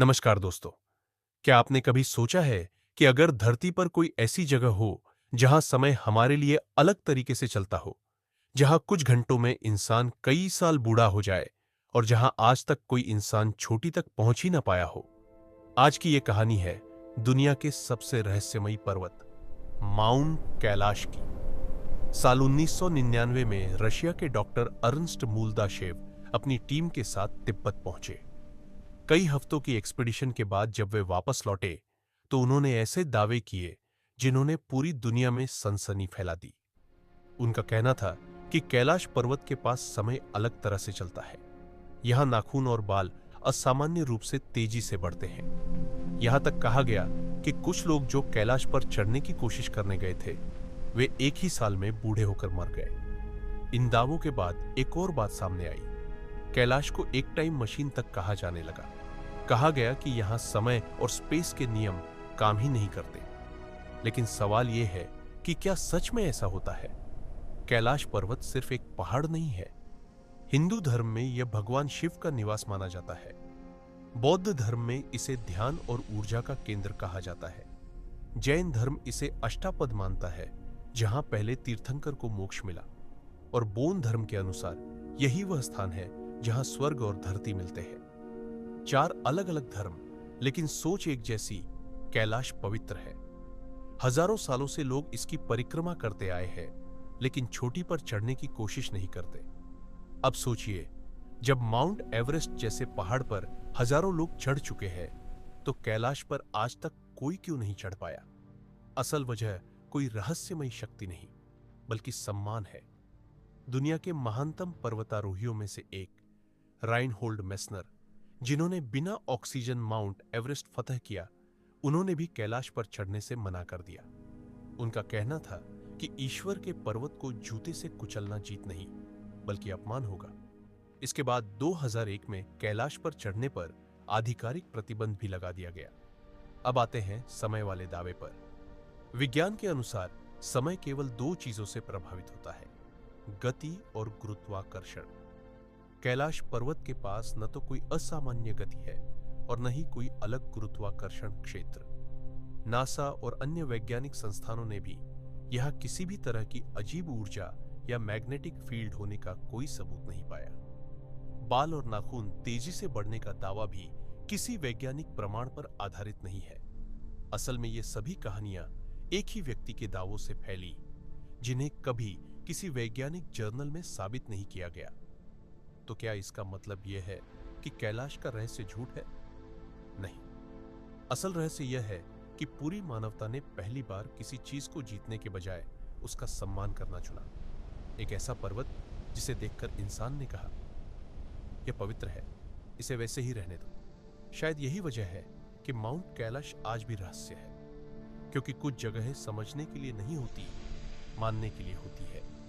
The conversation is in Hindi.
नमस्कार दोस्तों। क्या आपने कभी सोचा है कि अगर धरती पर कोई ऐसी जगह हो जहां समय हमारे लिए अलग तरीके से चलता हो, जहां कुछ घंटों में इंसान कई साल बूढ़ा हो जाए और जहां आज तक कोई इंसान चोटी तक पहुंच ही ना पाया हो। आज की ये कहानी है दुनिया के सबसे रहस्यमयी पर्वत माउंट कैलाश की। साल 1999 में रशिया के डॉक्टर अर्नस्ट मूलदाशेव अपनी टीम के साथ तिब्बत पहुंचे। कई हफ्तों की एक्सपीडिशन के बाद जब वे वापस लौटे तो उन्होंने ऐसे दावे किए जिन्होंने पूरी दुनिया में सनसनी फैला दी। उनका कहना था कि कैलाश पर्वत के पास समय अलग तरह से चलता है। यहां नाखून और बाल असामान्य रूप से तेजी से बढ़ते हैं। यहां तक कहा गया कि कुछ लोग जो कैलाश पर चढ़ने की कोशिश करने गए थे वे एक ही साल में बूढ़े होकर मर गए। इन दावों के बाद एक और बात सामने आई। कैलाश को एक टाइम मशीन तक कहा जाने लगा। कहा गया कि यहां समय और स्पेस के नियम काम ही नहीं करते। लेकिन सवाल यह है कि क्या सच में ऐसा होता है? कैलाश पर्वत सिर्फ एक पहाड़ नहीं है। हिंदू धर्म में यह भगवान शिव का निवास माना जाता है। बौद्ध धर्म में इसे ध्यान और ऊर्जा का केंद्र कहा जाता है। जैन धर्म इसे अष्टापद मानता है, जहां पहले तीर्थंकर को मोक्ष मिला। और बौद्ध धर्म के अनुसार यही वह स्थान है जहां स्वर्ग और धरती मिलते हैं। चार अलग अलग धर्म, लेकिन सोच एक जैसी। कैलाश पवित्र है। हजारों सालों से लोग इसकी परिक्रमा करते आए हैं, लेकिन चोटी पर चढ़ने की कोशिश नहीं करते। अब सोचिए, जब माउंट एवरेस्ट जैसे पहाड़ पर हजारों लोग चढ़ चुके हैं, तो कैलाश पर आज तक कोई क्यों नहीं चढ़ पाया? असल वजह कोई रहस्यमयी शक्ति नहीं, बल्कि सम्मान है। दुनिया के महानतम पर्वतारोहियों में से एक राइनहोल्ड मेस्नर, जिन्होंने बिना ऑक्सीजन माउंट एवरेस्ट फतह किया, उन्होंने भी कैलाश पर चढ़ने से मना कर दिया। उनका कहना था कि ईश्वर के पर्वत को जूते से कुचलना जीत नहीं, बल्कि अपमान होगा। इसके बाद 2001 में कैलाश पर चढ़ने पर आधिकारिक प्रतिबंध भी लगा दिया गया। अब आते हैं समय वाले दावे पर। विज्ञान के अनुसार समय केवल दो चीजों से प्रभावित होता है, गति और गुरुत्वाकर्षण। कैलाश पर्वत के पास न तो कोई असामान्य गति है और न ही कोई अलग गुरुत्वाकर्षण क्षेत्र। नासा और अन्य वैज्ञानिक संस्थानों ने भी यहां किसी भी तरह की अजीब ऊर्जा या मैग्नेटिक फील्ड होने का कोई सबूत नहीं पाया। बाल और नाखून तेजी से बढ़ने का दावा भी किसी वैज्ञानिक प्रमाण पर आधारित नहीं है। असल में ये सभी कहानियां एक ही व्यक्ति के दावों से फैली, जिन्हें कभी किसी वैज्ञानिक जर्नल में साबित नहीं किया गया। तो क्या इसका मतलब यह है कि कैलाश का रहस्य झूठ है? नहीं। असल रहस्य यह है कि पूरी मानवता ने पहली बार किसी चीज को जीतने के बजाय उसका सम्मान करना चुना। एक ऐसा पर्वत जिसे देखकर इंसान ने कहा, यह पवित्र है, इसे वैसे ही रहने दो। शायद यही वजह है कि माउंट कैलाश आज भी रहस्य है, क्योंकि कुछ जगहें समझने के लिए नहीं होती, मानने के लिए होती है।